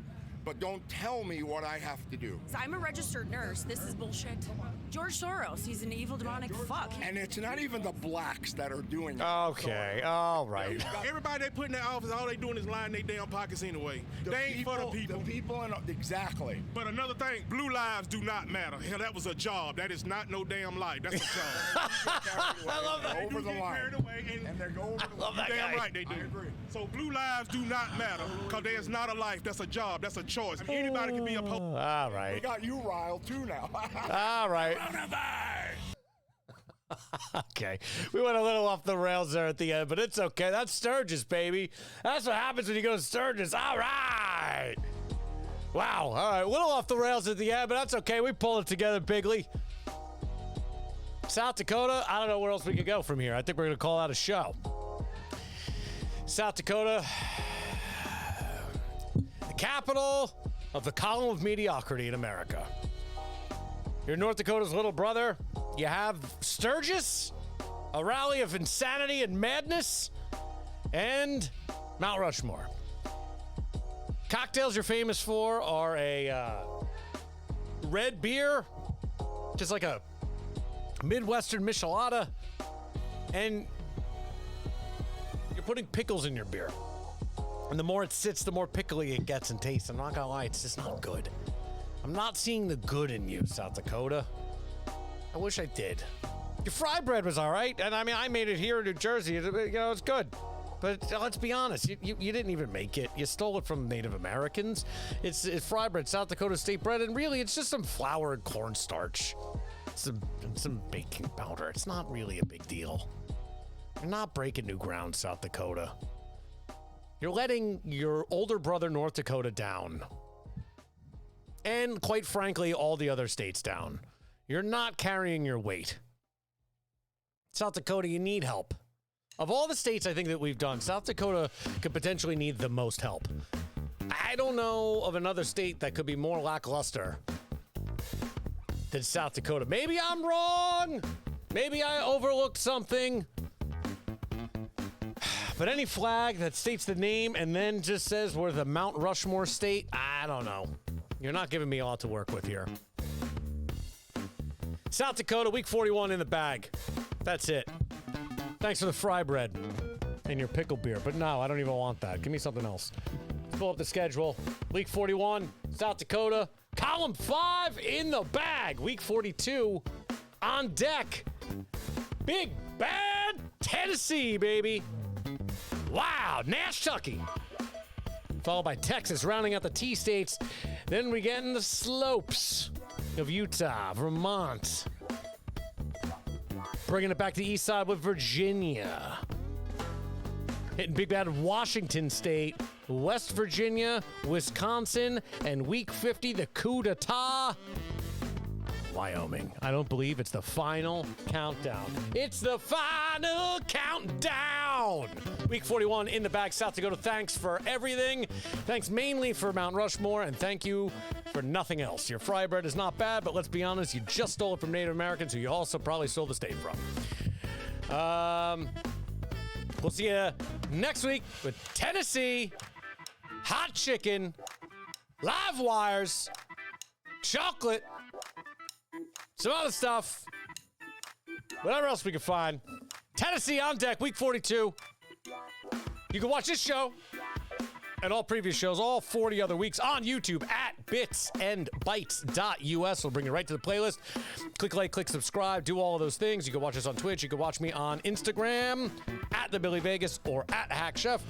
Speaker 11: But don't tell me what I have to do.
Speaker 19: So I'm a registered nurse. This is bullshit. George Soros, he's an evil demonic fuck.
Speaker 11: And it's not even the blacks that are doing it.
Speaker 1: Okay, all right.
Speaker 20: Everybody they put in their office, all they doing is lining their damn pockets anyway. They ain't for the people.
Speaker 11: The people, exactly.
Speaker 20: But another thing, blue lives do not matter. Hell, that was a job. That is not no damn life. That's a job.
Speaker 1: I love that.
Speaker 11: Over the line. And they go over the line.
Speaker 1: I love that
Speaker 20: Damn
Speaker 1: guy.
Speaker 20: right they do.
Speaker 11: I agree.
Speaker 20: So blue lives do not matter because there's not a life. That's a job. That's a choice. Anybody can be a police.
Speaker 1: All right.
Speaker 11: We got you riled too now.
Speaker 1: All right. Okay. We went a little off the rails there at the end, but it's okay. That's Sturgis, baby. That's what happens when you go to Sturgis. All right. Wow. All right. A little off the rails at the end, but that's okay. We pulled it together, Bigly. South Dakota, I don't know where else we could go from here. I think we're going to call out a show. South Dakota, the capital of the column of mediocrity in America. You're North Dakota's little brother. You have Sturgis, a rally of insanity and madness, and Mount Rushmore. Cocktails you're famous for are a red beer, just like a Midwestern Michelada, and you're putting pickles in your beer. And the more it sits, the more pickly it gets and tastes. I'm not gonna lie, it's just not good. I'm not seeing the good in you, South Dakota. I wish I did. Your fry bread was all right, and I mean, I made it here in New Jersey. It's good. But let's be honest, you didn't even make it. You stole it from Native Americans. It's fry bread, South Dakota state bread, and really, it's just some flour and cornstarch. Some baking powder. It's not really a big deal. You're not breaking new ground, South Dakota. You're letting your older brother, North Dakota, down. And quite frankly, all the other states down. You're not carrying your weight. South Dakota, you need help. Of all the states I think that we've done, South Dakota could potentially need the most help. I don't know of another state that could be more lackluster than South Dakota. Maybe I'm wrong. Maybe I overlooked something. But any flag that states the name and then just says we're the Mount Rushmore state, I don't know. You're not giving me a lot to work with here. South Dakota, week 41 in the bag. That's it. Thanks for the fry bread and your pickle beer. But no, I don't even want that. Give me something else. Let's pull up the schedule. Week 41, South Dakota. Column 5 in the bag. Week 42 on deck. Big bad Tennessee, baby. Wow, Nash-Tucky. Followed by Texas, rounding out the T-states. Then we get in the slopes of Utah, Vermont. Bringing it back to the east side with Virginia. Hitting big bad Washington State, West Virginia, Wisconsin, and week 50, the coup d'etat, Wyoming. I don't believe it's the final countdown. It's the final countdown. Week 41 in the bag. South Dakota, thanks for everything. Thanks mainly for Mount Rushmore, and thank you for nothing else. Your fry bread is not bad, but let's be honest, you just stole it from Native Americans, who you also probably stole the state from. We'll see you next week with Tennessee, hot chicken, live wires, chocolate, some other stuff, whatever else we can find. Tennessee on deck, week 42. You can watch this show and all previous shows, all 40 other weeks on YouTube at bitsandbytes.us. We'll bring you right to the playlist. Click like, click subscribe, do all of those things. You can watch us on Twitch. You can watch me on Instagram at the Billy Vegas or at Hack Chef.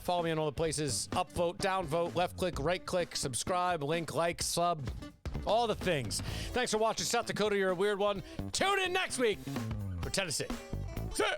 Speaker 1: Follow me on all the places. Upvote, downvote, left click, right click, subscribe, link, like, sub, all the things. Thanks for watching. South Dakota, you're a weird one. Tune in next week for Tennessee. See ya.